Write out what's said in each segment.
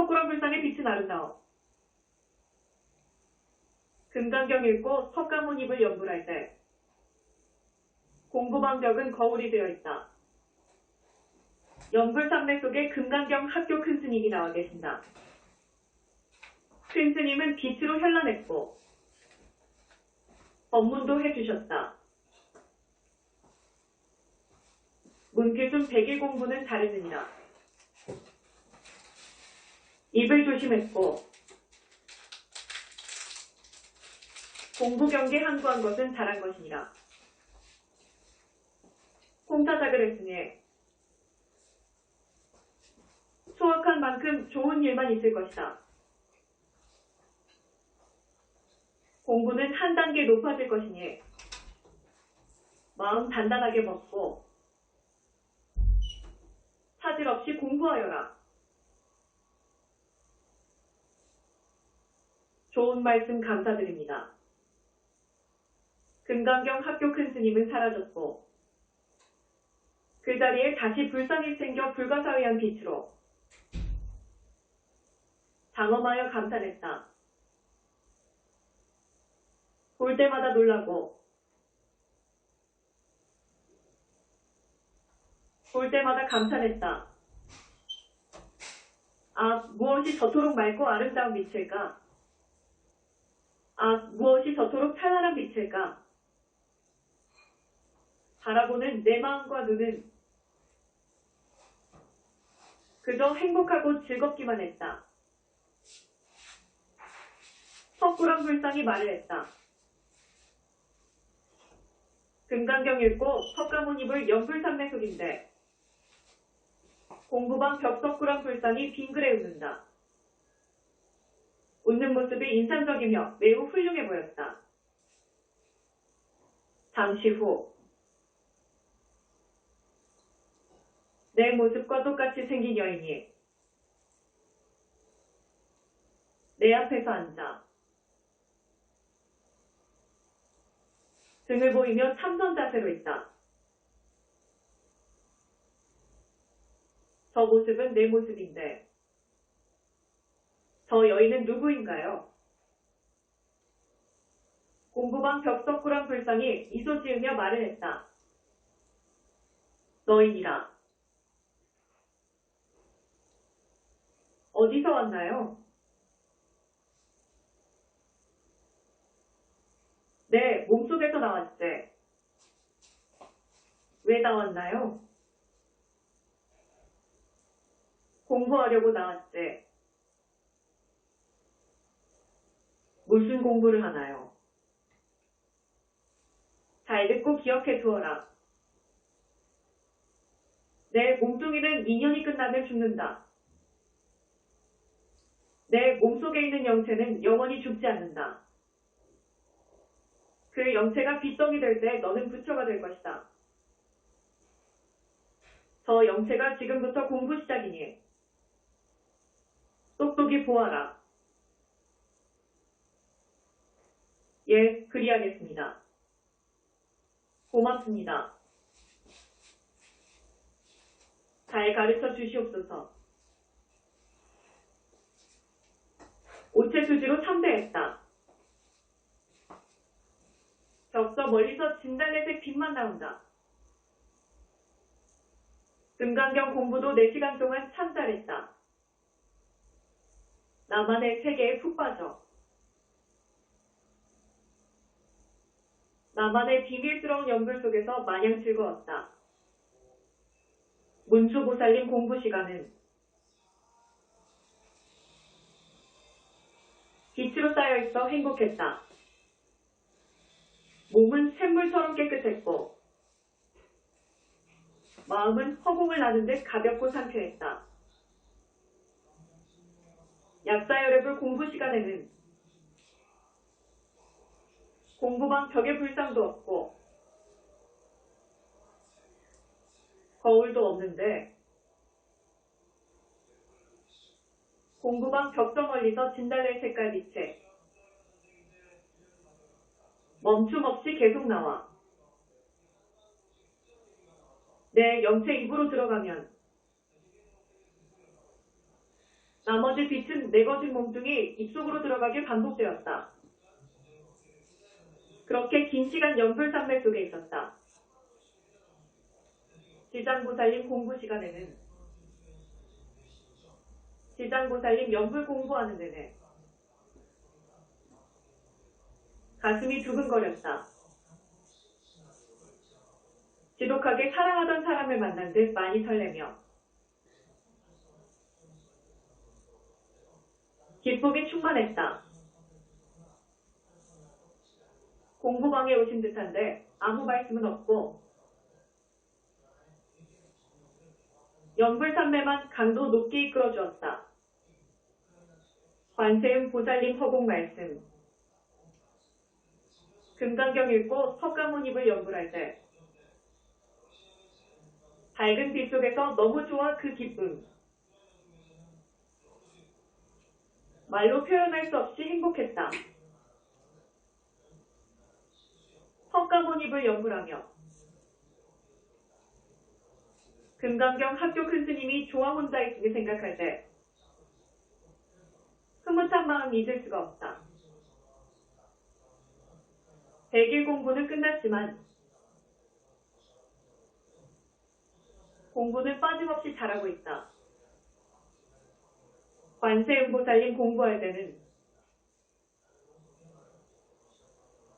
헛구렁 불상의 빛은 아름다워. 금강경 읽고 석가모니 입을 연불할 때 공부방 벽은 거울이 되어 있다. 연불산맥 속에 금강경 학교 큰 스님이 나와 계신다. 큰 스님은 빛으로 현란했고 법문도 해주셨다. 문규순 100일 공부는 다르느니라. 입을 조심했고 공부 경계 항구한 것은 잘한 것이니라. 홍사작을 했으니 소확한 만큼 좋은 일만 있을 것이다. 공부는 한 단계 높아질 것이니 마음 단단하게 먹고 사질 없이 공부하여라. 좋은 말씀 감사드립니다. 금강경 학교 큰 스님은 사라졌고 그 자리에 다시 불상이 생겨 불가사의한 빛으로 장엄하여 감탄했다. 볼 때마다 놀라고 볼 때마다 감탄했다. 아, 무엇이 저토록 맑고 아름다운 빛일까? 아, 무엇이 저토록 찬란한 빛일까? 바라보는 내 마음과 눈은 그저 행복하고 즐겁기만 했다. 헛구렁 불상이 말을 했다. 금강경 읽고 석가모니 입을 연불산맥 속인데 공부방 벽석구렁 불상이 빙그레 웃는다. 웃는 모습이 인상적이며 매우 훌륭해 보였다. 잠시 후 내 모습과 똑같이 생긴 여인이 내 앞에서 앉아 등을 보이며 참선 자세로 있다. 저 모습은 내 모습인데 저 여인은 누구인가요? 공부방 벽석구렁 불상이 미소 지으며 말을 했다. 너희니라. 어디서 왔나요? 네, 몸속에서 나왔지. 왜 나왔나요? 공부하려고 나왔지. 무슨 공부를 하나요? 잘 듣고 기억해 두어라. 내 몸뚱이는 2년이 끝나면 죽는다. 내 몸속에 있는 영체는 영원히 죽지 않는다. 그 영체가 빛덩이 될 때 너는 부처가 될 것이다. 저 영체가 지금부터 공부 시작이니 똑똑히 보아라. 예, 그리하겠습니다. 고맙습니다. 잘 가르쳐 주시옵소서. 오체수지로 참배했다. 벽서 멀리서 진달래색 빛만 나온다. 금강경 공부도 4시간 동안 참 잘했다. 나만의 세계에 푹 빠져. 나만의 비밀스러운 연불 속에서 마냥 즐거웠다. 문수보살님 공부 시간은 빛으로 쌓여있어 행복했다. 몸은 샘물처럼 깨끗했고 마음은 허공을 나는 듯 가볍고 상쾌했다. 약사여랩을 공부 시간에는 공부방 벽에 불상도 없고 거울도 없는데 공부방 벽서 멀리서 진달래 색깔 빛에 멈춤 없이 계속 나와 내 영체 입으로 들어가면 나머지 빛은 내거진 몸뚱이 입속으로 들어가길 반복되었다. 그렇게 긴 시간 연불산맥 속에 있었다. 지장보살님 공부 시간에는 지장보살님 연불 공부하는 내내 가슴이 두근거렸다. 지독하게 사랑하던 사람을 만난 듯 많이 설레며 기쁨이 충만했다. 공부방에 오신 듯한데 아무 말씀은 없고 연불산매만 강도 높게 이끌어주었다. 관세음 보살님 허공 말씀. 금강경 읽고 석가모니를 연불할 때 밝은 빛 속에서 너무 좋아 그 기쁨. 말로 표현할 수 없이 행복했다. 석가모니를 연불하며 금강경 학교 큰 스님이 조화 혼자 있음을 생각할 때 흐뭇한 마음 잊을 수가 없다. 100일 공부는 끝났지만 공부는 빠짐없이 잘하고 있다. 관세음보살님 공부할 때는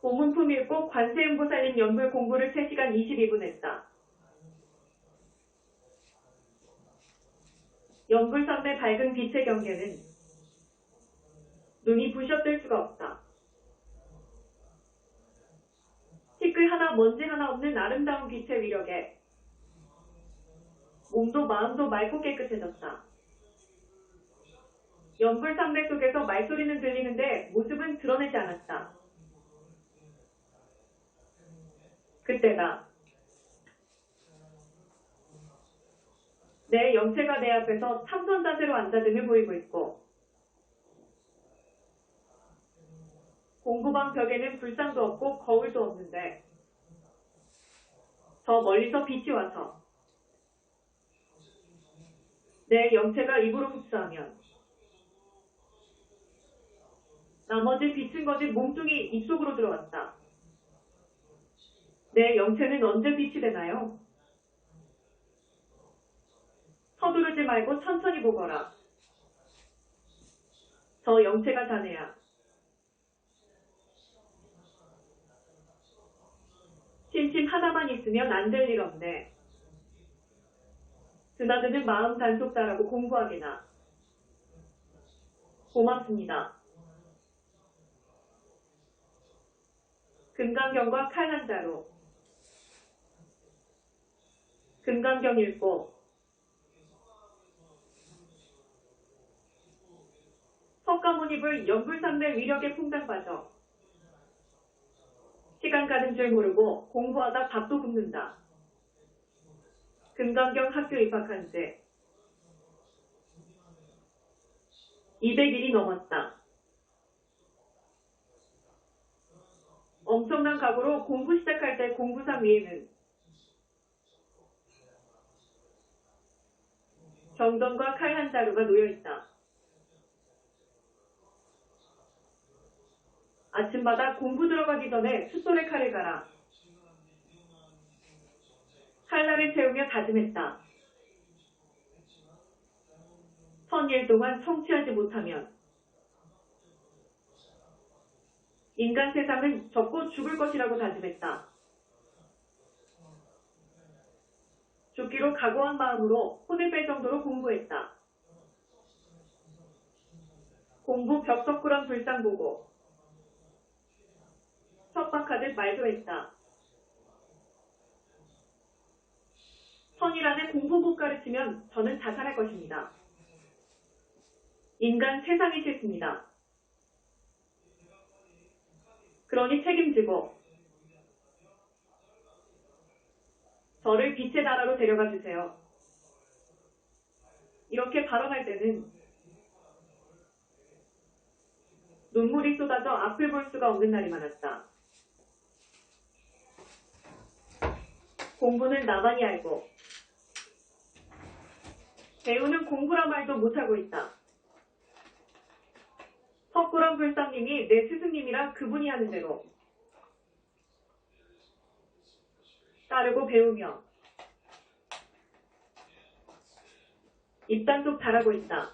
오문품 읽고 관세음보살님 연불 공부를 3시간 22분 했다. 연불선배 밝은 빛의 경계는 눈이 부셔뜰 수가 없다. 티끌 하나 먼지 하나 없는 아름다운 빛의 위력에 몸도 마음도 맑고 깨끗해졌다. 연불산맥 속에서 말소리는 들리는데 모습은 드러내지 않았다. 그때다. 내 영체가 내 앞에서 참선 자세로 앉아등을 보이고 있고 공부방 벽에는 불상도 없고 거울도 없는데 저 멀리서 빛이 와서 내 영체가 입으로 흡수하면 나머지 빛은 거짓 몸뚱이 입속으로 들어왔다. 내 영체는 언제 빛이 되나요? 서두르지 말고 천천히 보거라. 저 영체가 자네야. 심심 하나만 있으면 안 될 일 없네. 드나드는 마음 단속자라고 공부하기나. 고맙습니다. 금강경과 칼 한 자루. 금강경 읽고 석가모니불 연불산매 위력에 퐁당 빠져 시간 가는 줄 모르고 공부하다 밥도 굶는다. 금강경 학교 입학한 지 200일이 넘었다. 엄청난 각오로 공부 시작할 때 공부상 위에는 경전과 칼 한 자루가 놓여있다. 아침마다 공부 들어가기 전에 숫돌에 칼을 갈아 칼날을 채우며 다짐했다. 1000일 동안 성취하지 못하면 인간 세상은 적고 죽을 것이라고 다짐했다. 죽기로 각오한 마음으로 혼을 뺄 정도로 공부했다. 공부 벽석구런 불상 보고 협박하듯 말도 했다. 1000일 안에 공부 못 가르치면 저는 자살할 것입니다. 인간 세상이 싫습니다. 그러니 책임지고 저를 빛의 나라로 데려가 주세요. 이렇게 발언할 때는 눈물이 쏟아져 앞을 볼 수가 없는 날이 많았다. 공부는 나만이 알고 배우는 공부란 말도 못하고 있다. 석굴암 불상님이 내 스승님이라 그분이 하는 대로 따르고 배우며 입단속 잘하고 있다.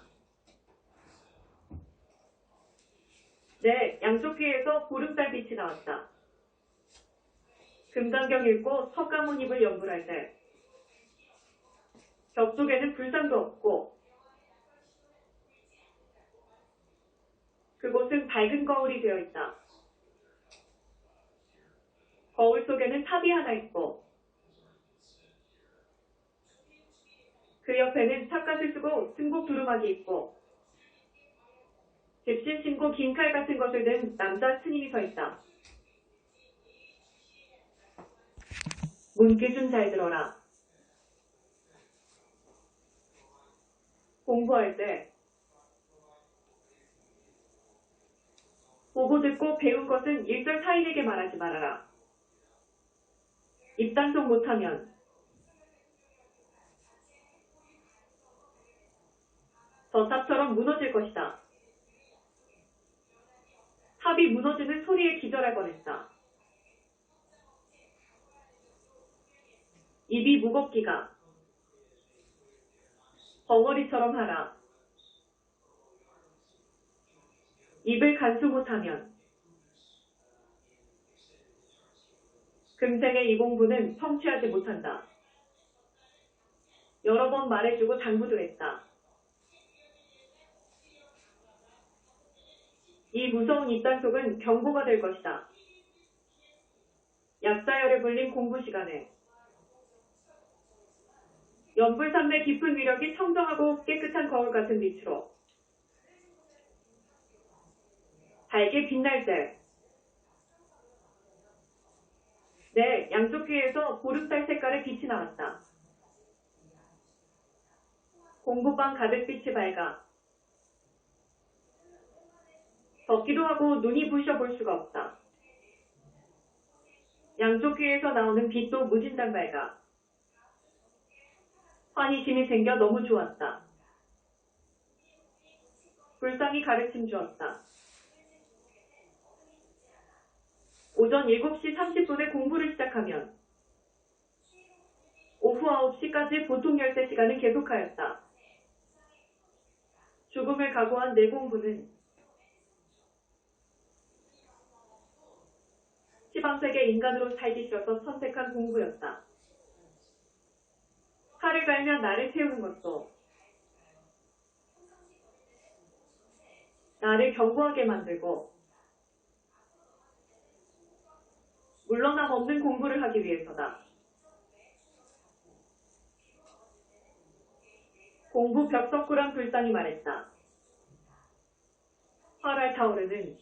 네, 양쪽 귀에서 보름달 빛이 나왔다. 금강경 읽고 석가모니 입을 연불할 때 벽 속에는 불상도 없고 그곳은 밝은 거울이 되어 있다. 거울 속에는 탑이 하나 있고 그 옆에는 탑갓을 쓰고 승복 두루마기 있고 집신 신고 긴 칼 같은 것을 든 남자 스님이 서 있다. 문귀 좀 잘 들어라. 공부할 때 보고 듣고 배운 것은 일절 타인에게 말하지 말아라. 입단속 못하면 저 탑처럼 무너질 것이다. 탑이 무너지는 소리에 기절할 뻔했다. 입이 무겁기가 벙어리처럼 하라. 입을 간수 못하면 금생의 이 공부는 성취하지 못한다. 여러 번 말해주고 당부도 했다. 이 무서운 입단속은 경고가 될 것이다. 약사열에 불린 공부 시간에 연불산맥 깊은 위력이 청정하고 깨끗한 거울 같은 빛으로 밝게 빛날 때 내 양쪽 귀에서 보름달 색깔의 빛이 나왔다. 공부방 가득 빛이 밝아 덥기도 하고 눈이 부셔 볼 수가 없다. 양쪽 귀에서 나오는 빛도 무진장 밝아 환희심이 생겨 너무 좋았다. 불상이 가르침 주었다. 오전 7시 30분에 공부를 시작하면 오후 9시까지 보통 열쇠 시간은 계속하였다. 죽음을 각오한 내 공부는 시방세계 인간으로 살기 싫어서 선택한 공부였다. 칼을 갈며 나를 태우는 것도 나를 견고하게 만들고 물러남 없는 공부를 하기 위해서다. 공부 벽석구란 불상이 말했다. 활활 타오르는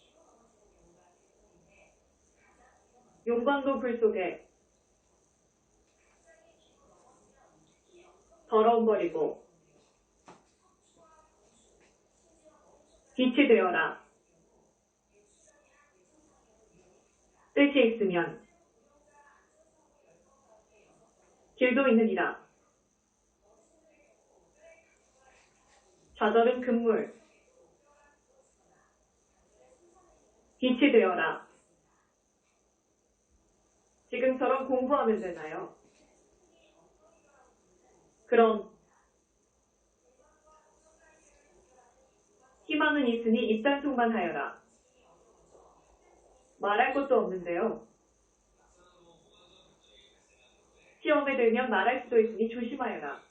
용광도 불 속에 더러움 버리고 빛이 되어라. 뜻이 있으면 길도 있느니라. 좌절은 금물, 빛이 되어라. 지금처럼 공부하면 되나요? 그럼 희망은 있으니 입단속만 하여라. 말할 것도 없는데요. 시험에 들면 말할 수도 있으니 조심하여라.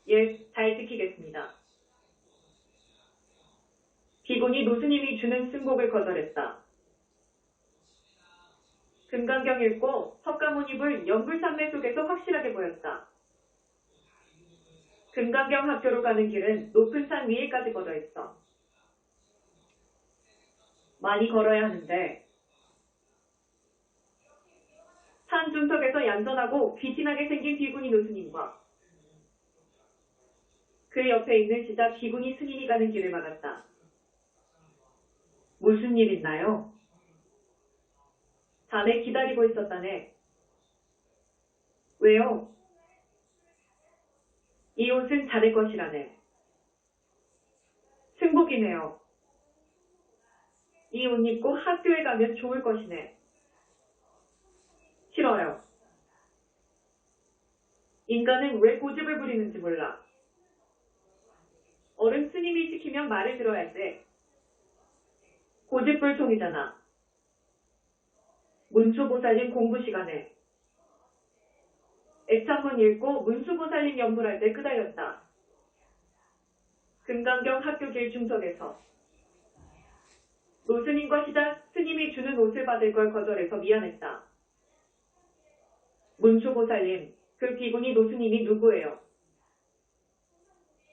예, 잘 지키겠습니다. 비군이 노스님이 주는 승복을 거절했다. 금강경 읽고 석가모니불 연불산맥 속에서 확실하게 보였다. 금강경 학교로 가는 길은 높은 산 위에까지 뻗어 있어. 많이 걸어야 하는데 산 중턱에서 얌전하고 비진하게 생긴 비구니 노스님과 그 옆에 있는 지자 비구니 스님이 가는 길을 막았다. 무슨 일 있나요? 자네 기다리고 있었다네. 왜요? 이 옷은 자네 것이라네. 승복 속이네요. 이 옷 입고 학교에 가면 좋을 것이네. 싫어요. 인간은 왜 고집을 부리는지 몰라. 어른 스님이 시키면 말을 들어야지. 고집불통이잖아. 문수보살님 공부 시간에 애창문 읽고 문수보살님 연불할 때 끄달렸다. 금강경 학교길 중석에서 노스님과 시자 스님이 주는 옷을 받을 걸 거절해서 미안했다. 문수보살님, 그 비구니 노스님이 누구예요?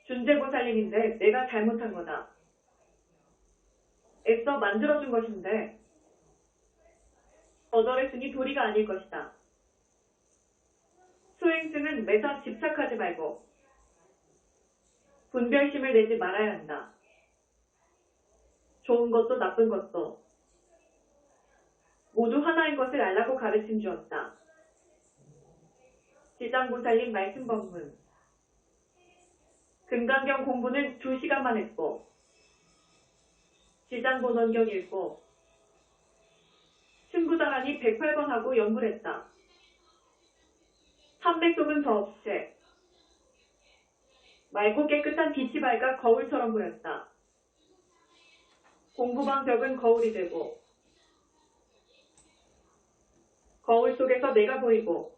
준재보살님인데 내가 잘못한 거다. 애써 만들어준 것인데 거절했으니 도리가 아닐 것이다. 수행승은 매사 집착하지 말고 분별심을 내지 말아야 한다. 좋은 것도 나쁜 것도 모두 하나인 것을 알라고 가르침 주었다. 지장보살님 말씀 법문. 금강경 공부는 2시간만 했고 지장본원경 읽고 승부다라니 108번 하고 연불했다. 삼백속은 더 없애. 맑고 깨끗한 빛이 밝아 거울처럼 보였다. 공부방 벽은 거울이 되고 거울 속에서 내가 보이고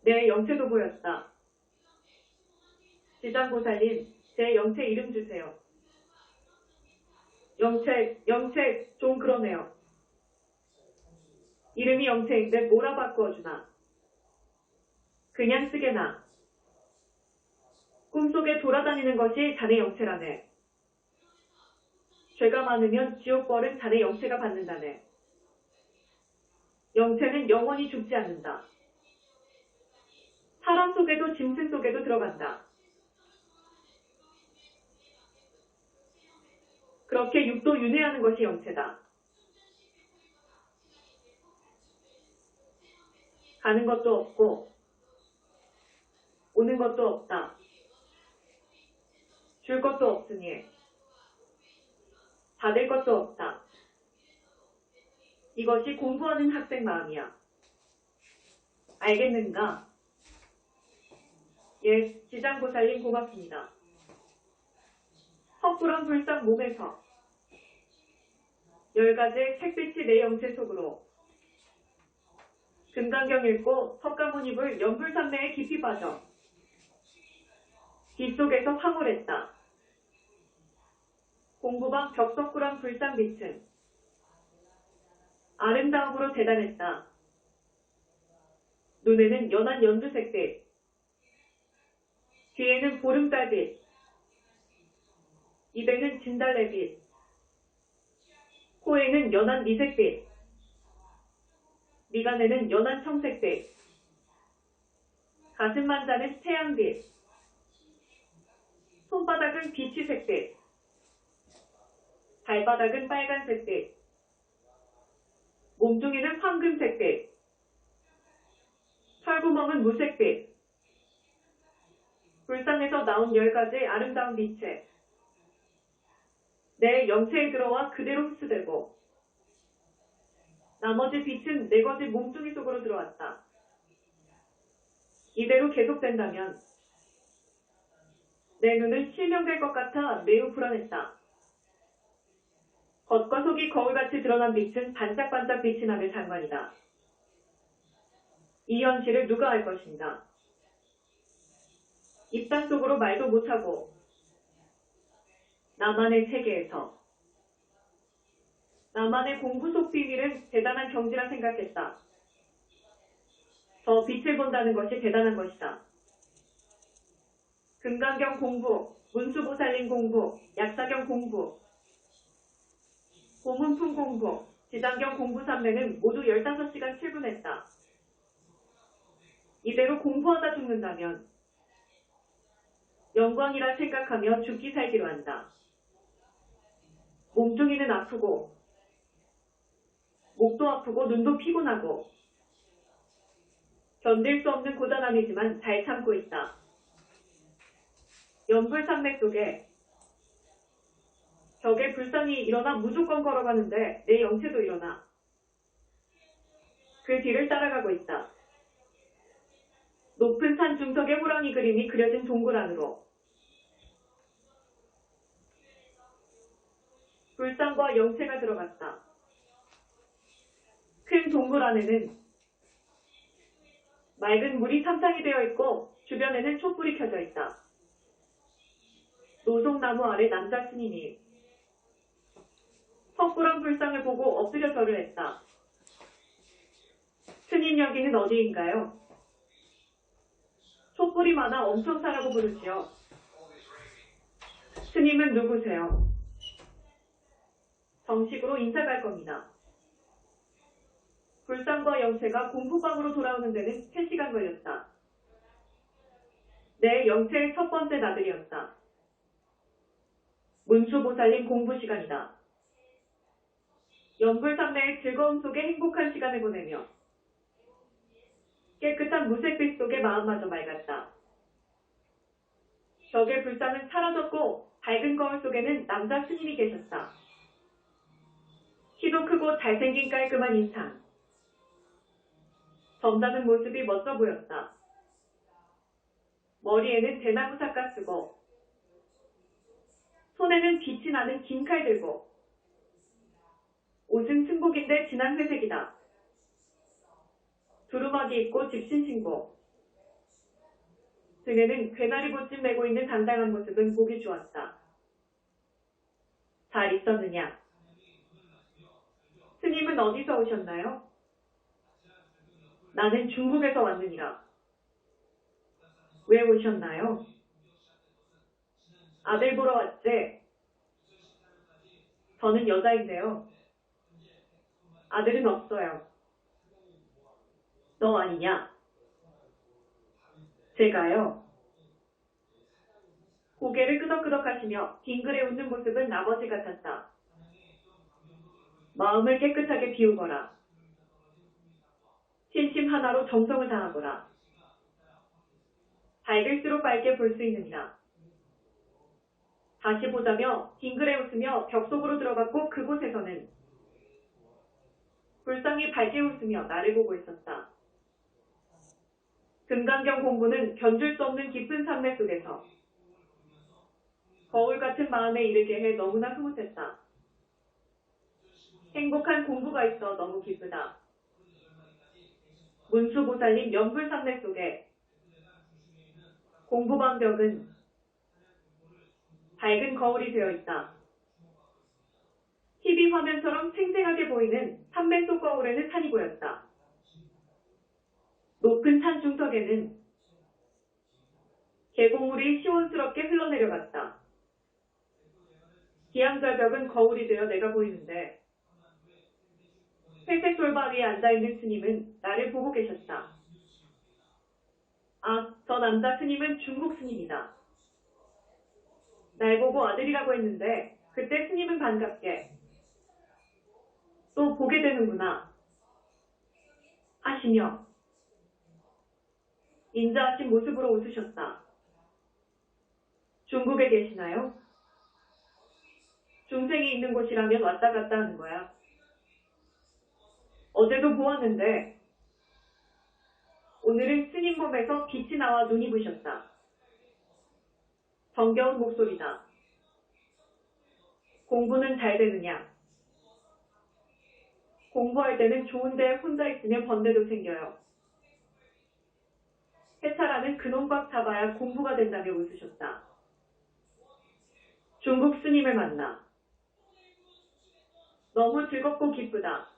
내 영체도 보였다. 지장보살님, 제 영체 이름 주세요. 영체 좀 그러네요. 이름이 영체인데 뭐라 바꾸어주나. 그냥 쓰게나. 꿈속에 돌아다니는 것이 자네 영체라네. 죄가 많으면 지옥벌은 자네 영체가 받는다네. 영체는 영원히 죽지 않는다. 사람 속에도 짐승 속에도 들어간다. 그렇게 육도 윤회하는 것이 영체다. 가는 것도 없고 오는 것도 없다. 줄 것도 없으니 받을 것도 없다. 이것이 공부하는 학생 마음이야. 알겠는가? 예, 지장보살님 고맙습니다. 헛구렁 불상 몸에서 10가지의 색빛이 내 영체 속으로 금강경 읽고 석가모니 입을 연불산매에 깊이 빠져 빛속에서 황홀했다. 공부방 벽석구랑 불상빛은 아름다움으로 대단했다. 눈에는 연한 연두색빛, 귀에는 보름달빛, 입에는 진달래빛, 코에는 연한 미색빛, 미간에는 연한 청색빛, 가슴 만자는 태양빛, 손바닥은 비치색빛, 발바닥은 빨간색빛, 몸뚱이는 황금색빛, 털구멍은 무색빛, 불상에서 나온 10가지의 아름다운 빛에 내 영체에 들어와 그대로 흡수되고 나머지 빛은 내 거지 몸뚱이 속으로 들어왔다. 이대로 계속된다면 내 눈은 실명될 것 같아 매우 불안했다. 겉과 속이 거울같이 드러난 빛은 반짝반짝 빛이 나며 장관이다. 이 현실을 누가 알 것인가? 입단 속으로 말도 못하고 나만의 세계에서 나만의 공부 속 비밀은 대단한 경지라 생각했다. 더 빛을 본다는 것이 대단한 것이다. 금강경 공부, 문수보살님 공부, 약사경 공부, 고문품 공부, 지장경 공부 3매는 모두 15시간 출근했다. 이대로 공부하다 죽는다면 영광이라 생각하며 죽기 살기로 한다. 몸뚱이는 아프고 목도 아프고 눈도 피곤하고 견딜 수 없는 고단함이지만 잘 참고 있다. 연불산맥 속에 벽에 불상이 일어나 무조건 걸어가는데 내 영체도 일어나. 그 뒤를 따라가고 있다. 높은 산 중턱에 호랑이 그림이 그려진 동굴 안으로. 불상과 영체가 들어갔다. 큰 동굴 안에는 맑은 물이 탐탕이 되어 있고 주변에는 촛불이 켜져 있다. 노송나무 아래 남자 스님이 헛구렁 불상을 보고 엎드려 절을 했다. 스님 여기는 어디인가요? 촛불이 많아 엄청사라고 부르지요. 스님은 누구세요? 정식으로 인사가 할 겁니다. 불상과 영체가 공부방으로 돌아오는 데는 3시간 걸렸다. 내 영체의 첫 번째 나들이었다. 문수보살님 공부 시간이다. 연불삼매의 즐거움 속에 행복한 시간을 보내며 깨끗한 무색빛 속에 마음마저 맑았다. 벽의 불상은 사라졌고 밝은 거울 속에는 남자 스님이 계셨다. 키도 크고 잘생긴 깔끔한 인상. 점잖은 모습이 멋져 보였다. 머리에는 대나무 삿갓 쓰고 손에는 빛이 나는 긴 칼 들고 옷은 승복인데 진한 회색이다. 두루마기 입고 집신 신고 등에는 괴나리 보찜 메고 있는 당당한 모습은 보기 좋았다. 잘 있었느냐? 스님은 어디서 오셨나요? 나는 중국에서 왔느니라. 왜 오셨나요? 아들 보러 왔지. 저는 여자인데요. 아들은 없어요. 너 아니냐? 제가요. 고개를 끄덕끄덕 하시며 빙그레 웃는 모습은 아버지 같았다. 마음을 깨끗하게 비우거라. 신심 하나로 정성을 다하거라. 밝을수록 밝게 볼 수 있느니라. 다시 보자며 빙그레 웃으며 벽 속으로 들어갔고 그곳에서는 불상이 밝게 웃으며 나를 보고 있었다. 금강경 공부는 견줄 수 없는 깊은 산맥 속에서 거울 같은 마음에 이르게 해 너무나 흐뭇했다. 행복한 공부가 있어 너무 기쁘다. 문수보살님 연불산맥 속에 공부방 벽은 밝은 거울이 되어 있다. TV 화면처럼 생생하게 보이는 산맥 속 거울에는 산이 보였다. 높은 산 중턱에는 계곡물이 시원스럽게 흘러내려갔다. 기양절벽은 거울이 되어 내가 보이는데 회색 돌바 위에 앉아있는 스님은 나를 보고 계셨다. 아, 저 남자 스님은 중국 스님이다. 날 보고 아들이라고 했는데 그때 스님은 반갑게 또 보게 되는구나 하시며 인자하신 모습으로 웃으셨다. 중국에 계시나요? 중생이 있는 곳이라면 왔다 갔다 하는 거야. 어제도 보았는데 오늘은 스님 몸에서 빛이 나와 눈이 부셨다. 정겨운 목소리다. 공부는 잘 되느냐? 공부할 때는 좋은데 혼자 있으면 번뇌도 생겨요. 해차라는 그놈 꽉 잡아야 공부가 된다며 웃으셨다. 중국 스님을 만나 너무 즐겁고 기쁘다.